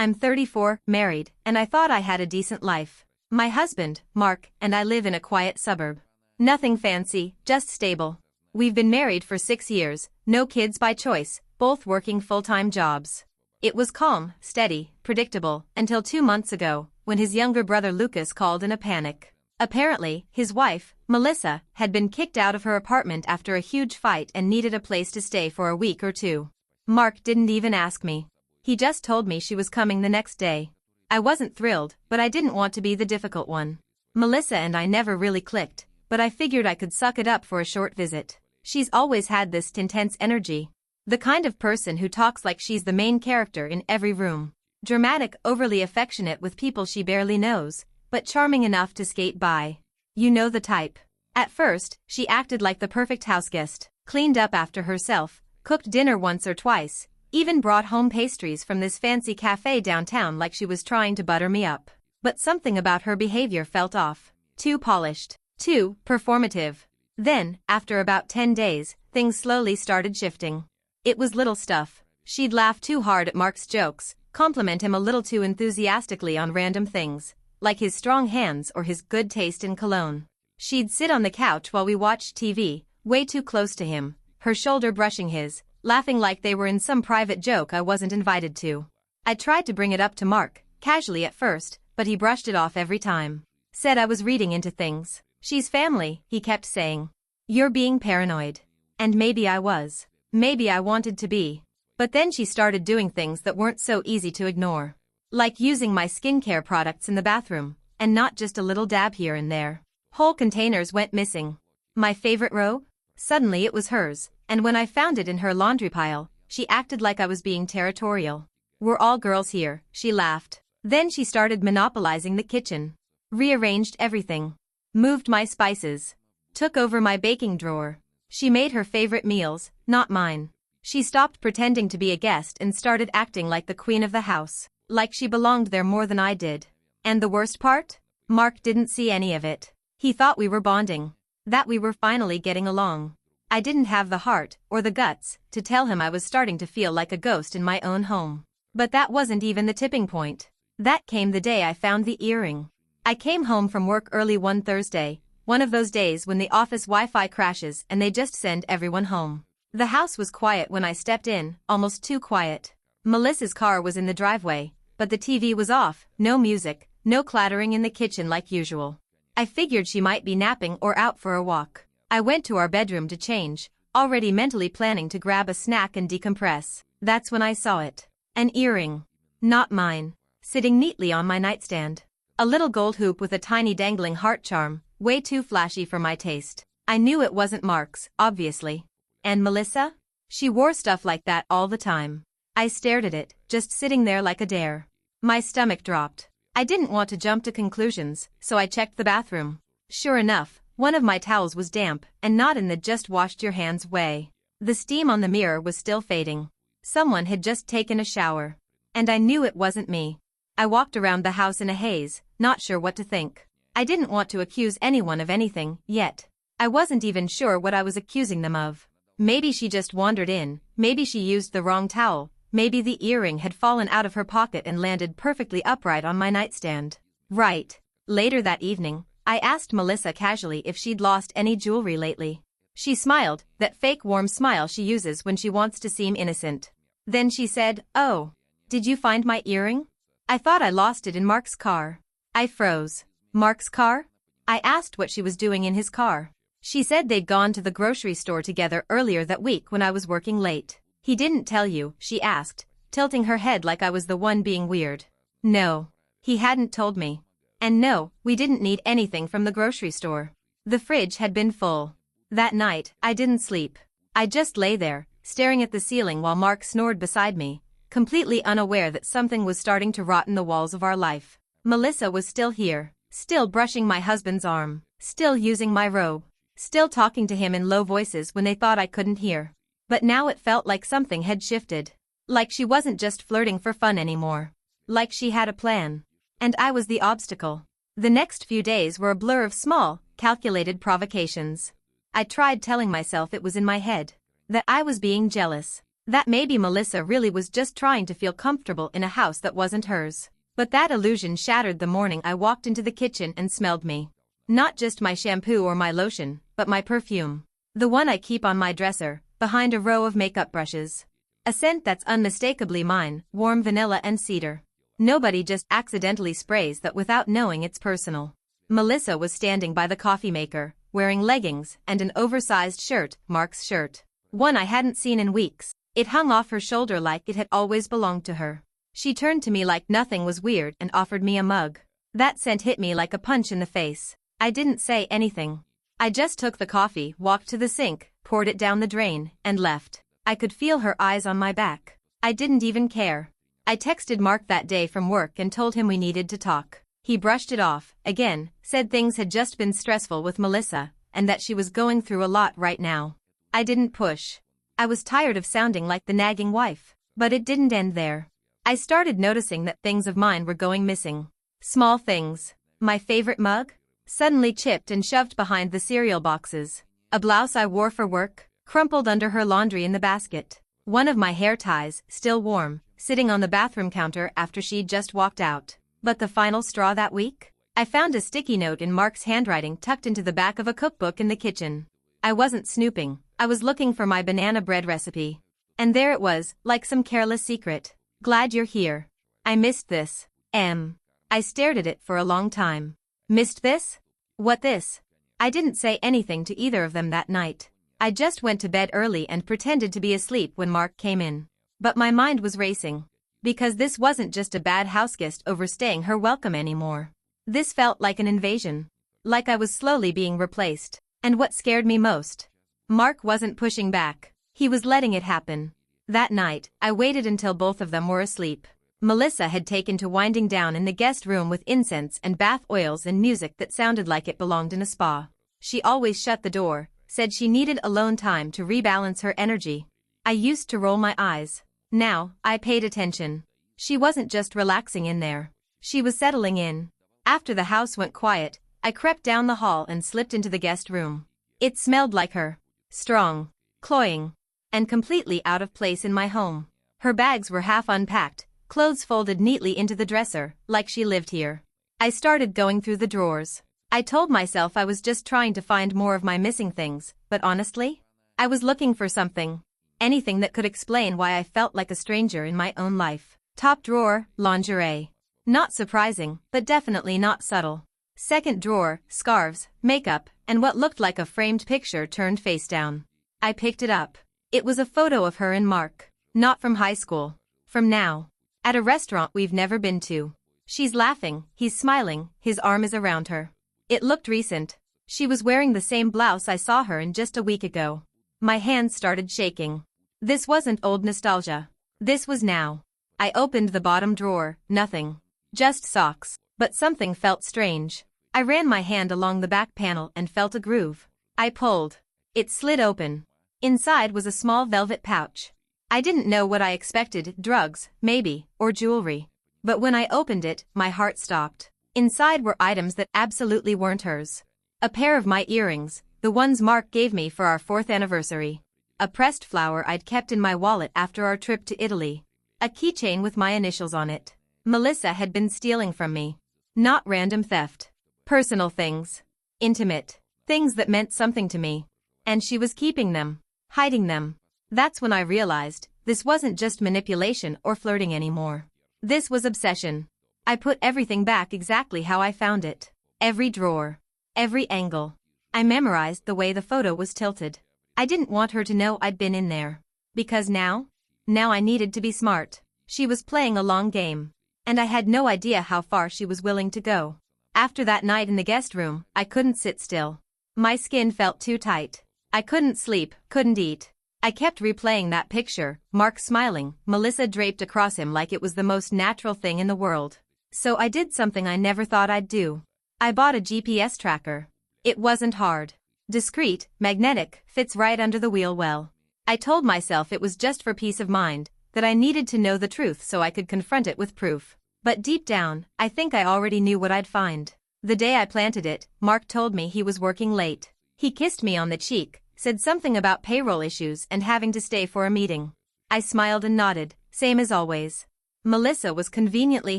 I'm 34, married, and I thought I had a decent life. My husband, Mark, and I live in a quiet suburb. Nothing fancy, just stable. We've been married for 6 years, no kids by choice, both working full-time jobs. It was calm, steady, predictable, until 2 months ago, when his younger brother Lucas called in a panic. Apparently, his wife, Melissa, had been kicked out of her apartment after a huge fight and needed a place to stay for a week or two. Mark didn't even ask me. He just told me she was coming the next day. I wasn't thrilled, but I didn't want to be the difficult one. Melissa and I never really clicked, but I figured I could suck it up for a short visit. She's always had this intense energy. The kind of person who talks like she's the main character in every room. Dramatic, overly affectionate with people she barely knows, but charming enough to skate by. You know the type. At first, she acted like the perfect houseguest, cleaned up after herself, cooked dinner once or twice, even brought home pastries from this fancy cafe downtown like she was trying to butter me up. But something about her behavior felt off. Too polished. Too performative. Then, after about 10 days, things slowly started shifting. It was little stuff. She'd laugh too hard at Mark's jokes, compliment him a little too enthusiastically on random things, like his strong hands or his good taste in cologne. She'd sit on the couch while we watched TV, way too close to him, her shoulder brushing his, laughing like they were in some private joke I wasn't invited to. I tried to bring it up to Mark, casually at first, but he brushed it off every time. Said I was reading into things. She's family, he kept saying. You're being paranoid. And maybe I was. Maybe I wanted to be. But then she started doing things that weren't so easy to ignore. Like using my skincare products in the bathroom, and not just a little dab here and there. Whole containers went missing. My favorite robe? Suddenly it was hers, and when I found it in her laundry pile, she acted like I was being territorial. We're all girls here, she laughed. Then she started monopolizing the kitchen. Rearranged everything. Moved my spices. Took over my baking drawer. She made her favorite meals, not mine. She stopped pretending to be a guest and started acting like the queen of the house, like she belonged there more than I did. And the worst part? Mark didn't see any of it. He thought we were bonding. That we were finally getting along. I didn't have the heart, or the guts, to tell him I was starting to feel like a ghost in my own home. But that wasn't even the tipping point. That came the day I found the earring. I came home from work early one Thursday, one of those days when the office Wi-Fi crashes and they just send everyone home. The house was quiet when I stepped in, almost too quiet. Melissa's car was in the driveway, but the TV was off, no music, no clattering in the kitchen like usual. I figured she might be napping or out for a walk. I went to our bedroom to change, already mentally planning to grab a snack and decompress. That's when I saw it. An earring. Not mine. Sitting neatly on my nightstand. A little gold hoop with a tiny dangling heart charm, way too flashy for my taste. I knew it wasn't Mark's, obviously. And Melissa? She wore stuff like that all the time. I stared at it, just sitting there like a dare. My stomach dropped. I didn't want to jump to conclusions, so I checked the bathroom. Sure enough, one of my towels was damp, and not in the just washed your hands way. The steam on the mirror was still fading. Someone had just taken a shower. And I knew it wasn't me. I walked around the house in a haze, not sure what to think. I didn't want to accuse anyone of anything, yet. I wasn't even sure what I was accusing them of. Maybe she just wandered in, maybe she used the wrong towel, maybe the earring had fallen out of her pocket and landed perfectly upright on my nightstand. Right. Later that evening, I asked Melissa casually if she'd lost any jewelry lately. She smiled, that fake warm smile she uses when she wants to seem innocent. Then she said, "Oh. Did you find my earring? I thought I lost it in Mark's car." I froze. Mark's car? I asked what she was doing in his car. She said they'd gone to the grocery store together earlier that week when I was working late. He didn't tell you, she asked, tilting her head like I was the one being weird. No. He hadn't told me. And no, we didn't need anything from the grocery store. The fridge had been full. That night, I didn't sleep. I just lay there, staring at the ceiling while Mark snored beside me, completely unaware that something was starting to rot in the walls of our life. Melissa was still here, still brushing my husband's arm, still using my robe, still talking to him in low voices when they thought I couldn't hear. But now it felt like something had shifted. Like she wasn't just flirting for fun anymore. Like she had a plan. And I was the obstacle. The next few days were a blur of small, calculated provocations. I tried telling myself it was in my head. That I was being jealous. That maybe Melissa really was just trying to feel comfortable in a house that wasn't hers. But that illusion shattered the morning I walked into the kitchen and smelled me. Not just my shampoo or my lotion, but my perfume. The one I keep on my dresser, behind a row of makeup brushes. A scent that's unmistakably mine, warm vanilla and cedar. Nobody just accidentally sprays that without knowing it's personal. Melissa was standing by the coffee maker, wearing leggings and an oversized shirt, Mark's shirt. One I hadn't seen in weeks. It hung off her shoulder like it had always belonged to her. She turned to me like nothing was weird and offered me a mug. That scent hit me like a punch in the face. I didn't say anything. I just took the coffee, walked to the sink, poured it down the drain, and left. I could feel her eyes on my back. I didn't even care. I texted Mark that day from work and told him we needed to talk. He brushed it off, again, said things had just been stressful with Melissa, and that she was going through a lot right now. I didn't push. I was tired of sounding like the nagging wife. But it didn't end there. I started noticing that things of mine were going missing. Small things. My favorite mug? Suddenly chipped and shoved behind the cereal boxes. A blouse I wore for work, crumpled under her laundry in the basket. One of my hair ties, still warm, sitting on the bathroom counter after she'd just walked out. But the final straw that week? I found a sticky note in Mark's handwriting tucked into the back of a cookbook in the kitchen. I wasn't snooping. I was looking for my banana bread recipe. And there it was, like some careless secret. Glad you're here. I missed this. I stared at it for a long time. Missed this? What this? I didn't say anything to either of them that night. I just went to bed early and pretended to be asleep when Mark came in. But my mind was racing. Because this wasn't just a bad houseguest overstaying her welcome anymore. This felt like an invasion. Like I was slowly being replaced. And what scared me most? Mark wasn't pushing back. He was letting it happen. That night, I waited until both of them were asleep. Melissa had taken to winding down in the guest room with incense and bath oils and music that sounded like it belonged in a spa. She always shut the door, said she needed alone time to rebalance her energy. I used to roll my eyes. Now, I paid attention. She wasn't just relaxing in there. She was settling in. After the house went quiet, I crept down the hall and slipped into the guest room. It smelled like her. Strong, cloying, and completely out of place in my home. Her bags were half unpacked, clothes folded neatly into the dresser, like she lived here. I started going through the drawers. I told myself I was just trying to find more of my missing things, but honestly, I was looking for something. Anything that could explain why I felt like a stranger in my own life. Top drawer, lingerie. Not surprising, but definitely not subtle. Second drawer, scarves, makeup, and what looked like a framed picture turned face down. I picked it up. It was a photo of her and Mark. Not from high school. From now. At a restaurant we've never been to. She's laughing, he's smiling, his arm is around her. It looked recent. She was wearing the same blouse I saw her in just a week ago. My hands started shaking. This wasn't old nostalgia. This was now. I opened the bottom drawer, nothing. Just socks. But something felt strange. I ran my hand along the back panel and felt a groove. I pulled. It slid open. Inside was a small velvet pouch. I didn't know what I expected, drugs, maybe, or jewelry. But when I opened it, my heart stopped. Inside were items that absolutely weren't hers. A pair of my earrings, the ones Mark gave me for our 4th anniversary. A pressed flower I'd kept in my wallet after our trip to Italy. A keychain with my initials on it. Melissa had been stealing from me. Not random theft. Personal things. Intimate. Things that meant something to me. And she was keeping them. Hiding them. That's when I realized, this wasn't just manipulation or flirting anymore. This was obsession. I put everything back exactly how I found it. Every drawer. Every angle. I memorized the way the photo was tilted. I didn't want her to know I'd been in there. Because now I needed to be smart. She was playing a long game. And I had no idea how far she was willing to go. After that night in the guest room, I couldn't sit still. My skin felt too tight. I couldn't sleep, couldn't eat. I kept replaying that picture, Mark smiling, Melissa draped across him like it was the most natural thing in the world. So I did something I never thought I'd do. I bought a GPS tracker. It wasn't hard. Discreet, magnetic, fits right under the wheel well. I told myself it was just for peace of mind, that I needed to know the truth so I could confront it with proof. But deep down, I think I already knew what I'd find. The day I planted it, Mark told me he was working late. He kissed me on the cheek, said something about payroll issues and having to stay for a meeting. I smiled and nodded, same as always. Melissa was conveniently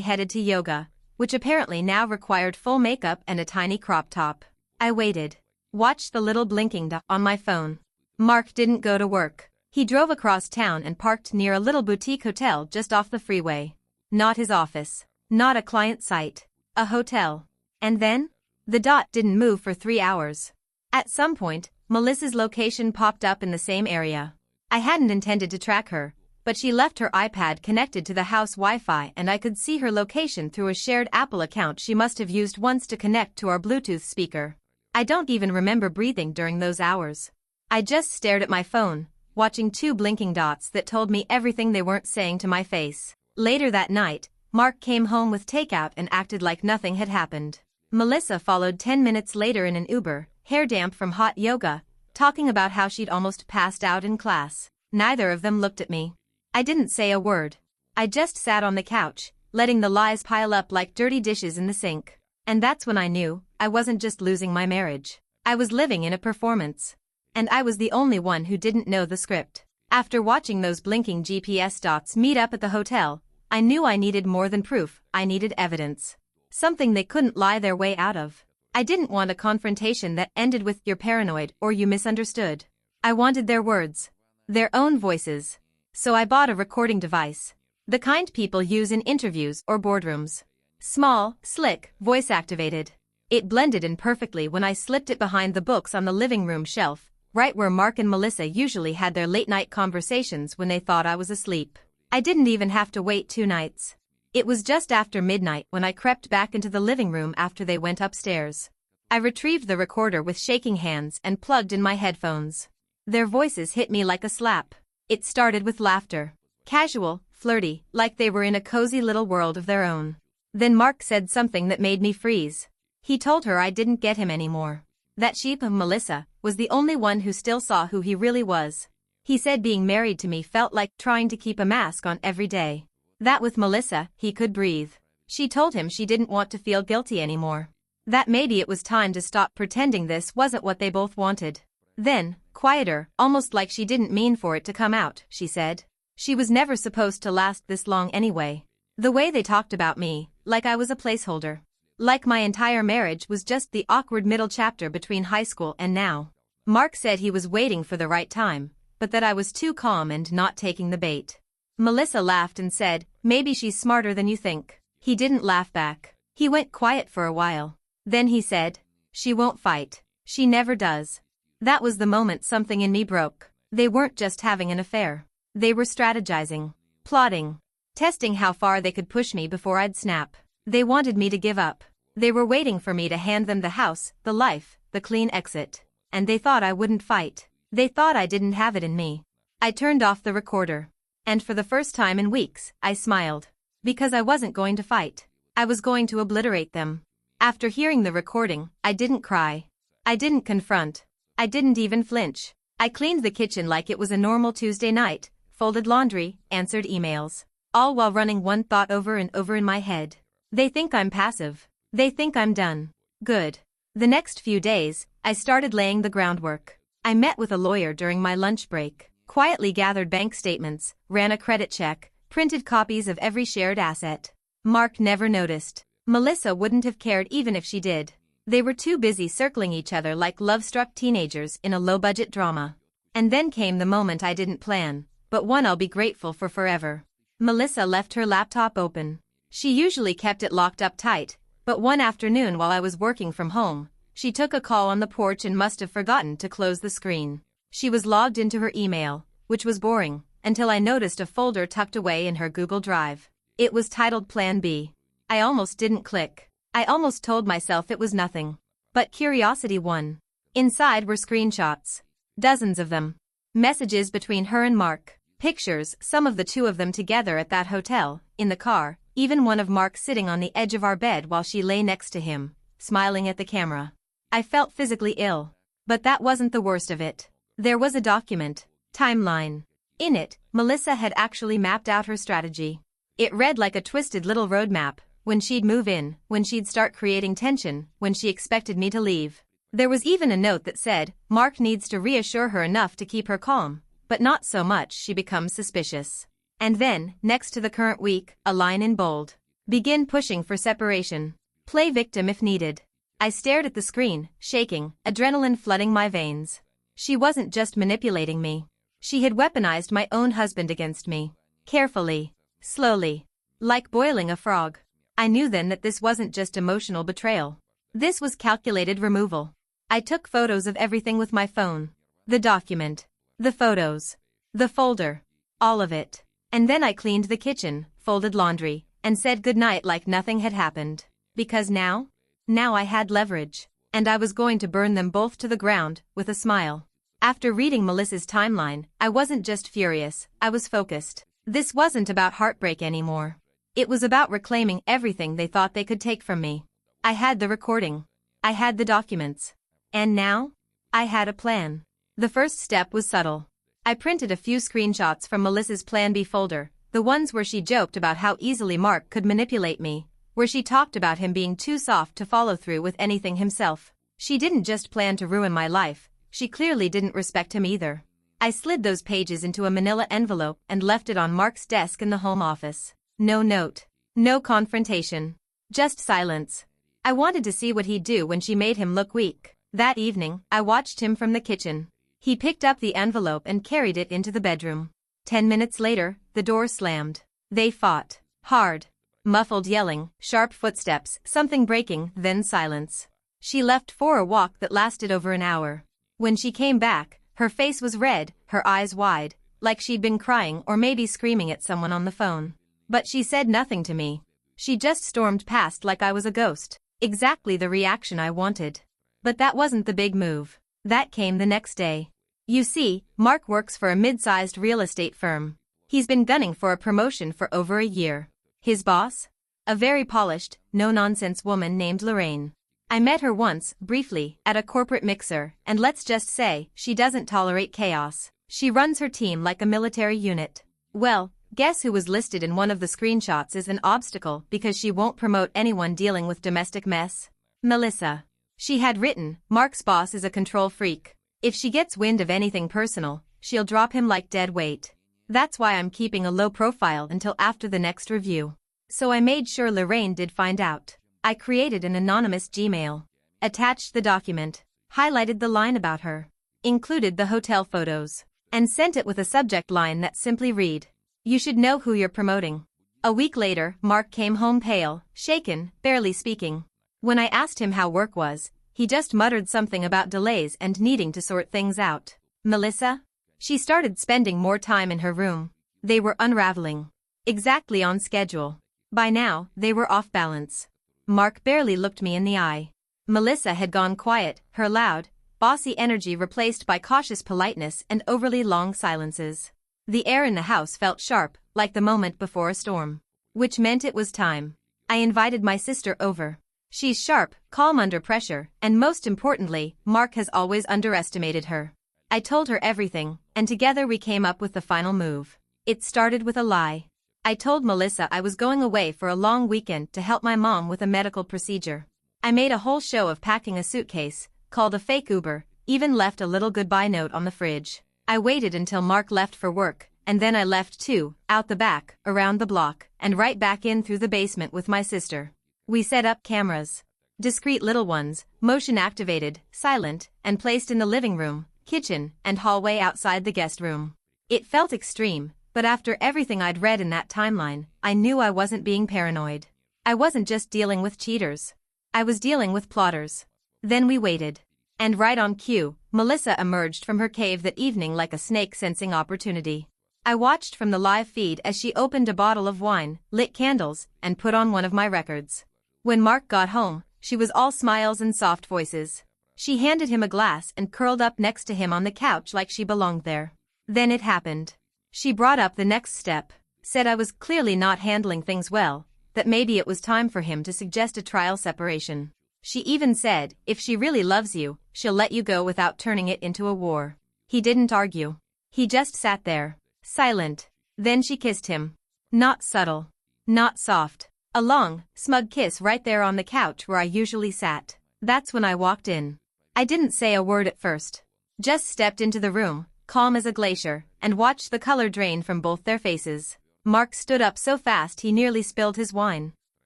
headed to yoga, which apparently now required full makeup and a tiny crop top. I waited. Watched the little blinking dot on my phone. Mark didn't go to work. He drove across town and parked near a little boutique hotel just off the freeway. Not his office. Not a client site. A hotel. And then? The dot didn't move for 3 hours. At some point, Melissa's location popped up in the same area. I hadn't intended to track her, but she left her iPad connected to the house Wi-Fi and I could see her location through a shared Apple account she must have used once to connect to our Bluetooth speaker. I don't even remember breathing during those hours. I just stared at my phone, watching 2 blinking dots that told me everything they weren't saying to my face. Later that night, Mark came home with takeout and acted like nothing had happened. Melissa followed 10 minutes later in an Uber, hair damp from hot yoga, talking about how she'd almost passed out in class. Neither of them looked at me. I didn't say a word. I just sat on the couch, letting the lies pile up like dirty dishes in the sink. And that's when I knew I wasn't just losing my marriage. I was living in a performance. And I was the only one who didn't know the script. After watching those blinking GPS dots meet up at the hotel, I knew I needed more than proof, I needed evidence. Something they couldn't lie their way out of. I didn't want a confrontation that ended with "you're paranoid" or "you misunderstood." I wanted their words. Their own voices. So I bought a recording device. The kind people use in interviews or boardrooms. Small, slick, voice-activated. It blended in perfectly when I slipped it behind the books on the living room shelf, right where Mark and Melissa usually had their late-night conversations when they thought I was asleep. I didn't even have to wait 2 nights. It was just after midnight when I crept back into the living room after they went upstairs. I retrieved the recorder with shaking hands and plugged in my headphones. Their voices hit me like a slap. It started with laughter. Casual, flirty, like they were in a cozy little world of their own. Then Mark said something that made me freeze. He told her I didn't get him anymore. That she, Melissa, was the only one who still saw who he really was. He said being married to me felt like trying to keep a mask on every day. That with Melissa, he could breathe. She told him she didn't want to feel guilty anymore. That maybe it was time to stop pretending this wasn't what they both wanted. Then, quieter, almost like she didn't mean for it to come out, she said. She was never supposed to last this long anyway. The way they talked about me, like I was a placeholder. Like my entire marriage was just the awkward middle chapter between high school and now. Mark said he was waiting for the right time, but that I was too calm and not taking the bait. Melissa laughed and said, "Maybe she's smarter than you think." He didn't laugh back. He went quiet for a while. Then he said, "She won't fight. She never does." That was the moment something in me broke. They weren't just having an affair. They were strategizing, plotting, testing how far they could push me before I'd snap. They wanted me to give up. They were waiting for me to hand them the house, the life, the clean exit. And they thought I wouldn't fight. They thought I didn't have it in me. I turned off the recorder. And for the first time in weeks, I smiled. Because I wasn't going to fight. I was going to obliterate them. After hearing the recording, I didn't cry. I didn't confront. I didn't even flinch. I cleaned the kitchen like it was a normal Tuesday night, folded laundry, answered emails. All while running one thought over and over in my head. They think I'm passive. They think I'm done. Good. The next few days, I started laying the groundwork. I met with a lawyer during my lunch break. Quietly gathered bank statements, ran a credit check, printed copies of every shared asset. Mark never noticed. Melissa wouldn't have cared even if she did. They were too busy circling each other like love-struck teenagers in a low-budget drama. And then came the moment I didn't plan, but one I'll be grateful for forever. Melissa left her laptop open. She usually kept it locked up tight, but one afternoon while I was working from home, she took a call on the porch and must have forgotten to close the screen. She was logged into her email, which was boring, until I noticed a folder tucked away in her Google Drive. It was titled Plan B. I almost didn't click. I almost told myself it was nothing. But curiosity won. Inside were screenshots. Dozens of them. Messages between her and Mark. Pictures, some of the 2 of them together at that hotel, in the car, even one of Mark sitting on the edge of our bed while she lay next to him, smiling at the camera. I felt physically ill. But that wasn't the worst of it. There was a document. Timeline. In it, Melissa had actually mapped out her strategy. It read like a twisted little roadmap, when she'd move in, when she'd start creating tension, when she expected me to leave. There was even a note that said, Mark needs to reassure her enough to keep her calm, but not so much she becomes suspicious. And then, next to the current week, a line in bold. Begin pushing for separation. Play victim if needed. I stared at the screen, shaking, adrenaline flooding my veins. She wasn't just manipulating me. She had weaponized my own husband against me. Carefully. Slowly. Like boiling a frog. I knew then that this wasn't just emotional betrayal. This was calculated removal. I took photos of everything with my phone. The document. The photos. The folder. All of it. And then I cleaned the kitchen, folded laundry, and said goodnight like nothing had happened. Because now I had leverage. And I was going to burn them both to the ground, with a smile. After reading Melissa's timeline, I wasn't just furious, I was focused. This wasn't about heartbreak anymore. It was about reclaiming everything they thought they could take from me. I had the recording. I had the documents. And now? I had a plan. The first step was subtle. I printed a few screenshots from Melissa's Plan B folder, the ones where she joked about how easily Mark could manipulate me, where she talked about him being too soft to follow through with anything himself. She didn't just plan to ruin my life, she clearly didn't respect him either. I slid those pages into a manila envelope and left it on Mark's desk in the home office. No note. No confrontation. Just silence. I wanted to see what he'd do when she made him look weak. That evening, I watched him from the kitchen. He picked up the envelope and carried it into the bedroom. 10 minutes later, the door slammed. They fought. Hard. Muffled yelling, sharp footsteps, something breaking, then silence. She left for a walk that lasted over an hour. When she came back, her face was red, her eyes wide, like she'd been crying or maybe screaming at someone on the phone. But she said nothing to me. She just stormed past like I was a ghost. Exactly the reaction I wanted. But that wasn't the big move. That came the next day. You see, Mark works for a mid-sized real estate firm. He's been gunning for a promotion for over a year. His boss? A very polished, no-nonsense woman named Lorraine. I met her once, briefly, at a corporate mixer, and let's just say, she doesn't tolerate chaos. She runs her team like a military unit. Well, guess who was listed in one of the screenshots as an obstacle because she won't promote anyone dealing with domestic mess? Melissa. She had written, Mark's boss is a control freak. If she gets wind of anything personal, she'll drop him like dead weight. That's why I'm keeping a low profile until after the next review. So I made sure Lorraine did find out. I created an anonymous Gmail. Attached the document. Highlighted the line about her. Included the hotel photos. And sent it with a subject line that simply read, "You should know who you're promoting." A week later, Mark came home pale, shaken, barely speaking. When I asked him how work was, he just muttered something about delays and needing to sort things out. Melissa? She started spending more time in her room. They were unraveling. Exactly on schedule. By now, they were off balance. Mark barely looked me in the eye. Melissa had gone quiet, her loud, bossy energy replaced by cautious politeness and overly long silences. The air in the house felt sharp, like the moment before a storm. Which meant it was time. I invited my sister over. She's sharp, calm under pressure, and most importantly, Mark has always underestimated her. I told her everything, and together we came up with the final move. It started with a lie. I told Melissa I was going away for a long weekend to help my mom with a medical procedure. I made a whole show of packing a suitcase, called a fake Uber, even left a little goodbye note on the fridge. I waited until Mark left for work, and then I left too, out the back, around the block, and right back in through the basement with my sister. We set up cameras. Discreet little ones, motion activated, silent, and placed in the living room, kitchen, and hallway outside the guest room. It felt extreme, but after everything I'd read in that timeline, I knew I wasn't being paranoid. I wasn't just dealing with cheaters. I was dealing with plotters. Then we waited. And right on cue, Melissa emerged from her cave that evening like a snake sensing opportunity. I watched from the live feed as she opened a bottle of wine, lit candles, and put on one of my records. When Mark got home, she was all smiles and soft voices. She handed him a glass and curled up next to him on the couch like she belonged there. Then it happened. She brought up the next step, said I was clearly not handling things well, that maybe it was time for him to suggest a trial separation. She even said, if she really loves you, she'll let you go without turning it into a war. He didn't argue. He just sat there, silent. Then she kissed him. Not subtle. Not soft. A long, smug kiss right there on the couch where I usually sat. That's when I walked in. I didn't say a word at first. Just stepped into the room, calm as a glacier, and watched the color drain from both their faces. Mark stood up so fast he nearly spilled his wine.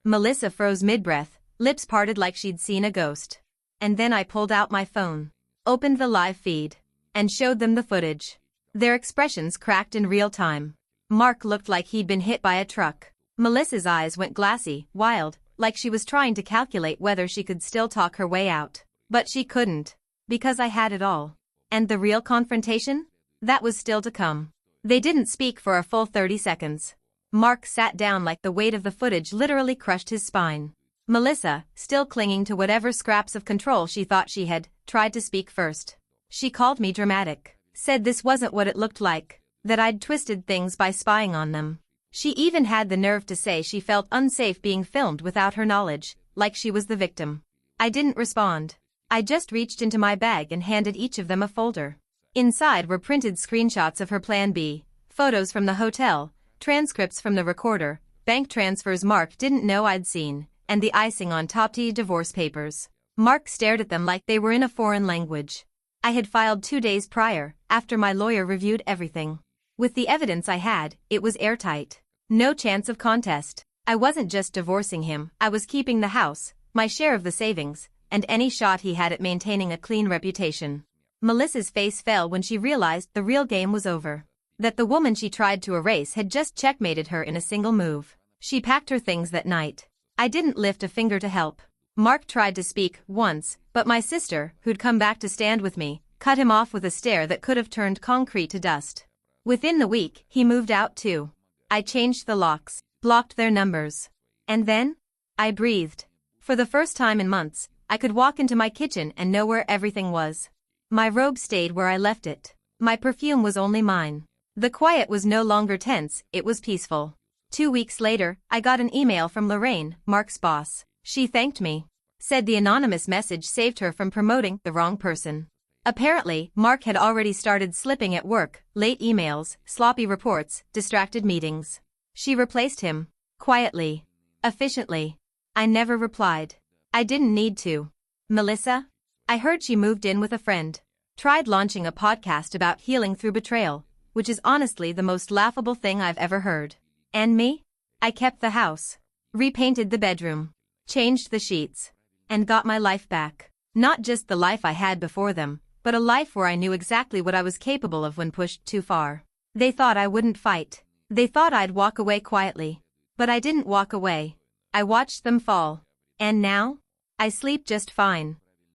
Melissa froze mid-breath, lips parted like she'd seen a ghost. And then I pulled out my phone, opened the live feed, and showed them the footage. Their expressions cracked in real time. Mark looked like he'd been hit by a truck. Melissa's eyes went glassy, wild, like she was trying to calculate whether she could still talk her way out. But she couldn't. Because I had it all. And the real confrontation? That was still to come. They didn't speak for a full 30 seconds. Mark sat down like the weight of the footage literally crushed his spine. Melissa, still clinging to whatever scraps of control she thought she had, tried to speak first. She called me dramatic. Said this wasn't what it looked like. That I'd twisted things by spying on them. She even had the nerve to say she felt unsafe being filmed without her knowledge, like she was the victim. I didn't respond. I just reached into my bag and handed each of them a folder. Inside were printed screenshots of her Plan B, photos from the hotel, transcripts from the recorder, bank transfers Mark didn't know I'd seen, and the icing on top, divorce papers. Mark stared at them like they were in a foreign language. I had filed 2 days prior, after my lawyer reviewed everything. With the evidence I had, it was airtight. No chance of contest. I wasn't just divorcing him, I was keeping the house, my share of the savings, and any shot he had at maintaining a clean reputation. Melissa's face fell when she realized the real game was over. That the woman she tried to erase had just checkmated her in a single move. She packed her things that night. I didn't lift a finger to help. Mark tried to speak once, but my sister, who'd come back to stand with me, cut him off with a stare that could have turned concrete to dust. Within the week, he moved out too. I changed the locks, blocked their numbers. And then? I breathed. For the first time in months, I could walk into my kitchen and know where everything was. My robe stayed where I left it. My perfume was only mine. The quiet was no longer tense, it was peaceful. 2 weeks later, I got an email from Lorraine, Mark's boss. She thanked me. Said the anonymous message saved her from promoting the wrong person. Apparently, Mark had already started slipping at work, late emails, sloppy reports, distracted meetings. She replaced him. Quietly. Efficiently. I never replied. I didn't need to. Melissa? I heard she moved in with a friend. Tried launching a podcast about healing through betrayal, which is honestly the most laughable thing I've ever heard. And me? I kept the house. Repainted the bedroom. Changed the sheets. And got my life back. Not just the life I had before them, but a life where I knew exactly what I was capable of when pushed too far. They thought I wouldn't fight. They thought I'd walk away quietly. But I didn't walk away. I watched them fall. And now? I sleep just fine.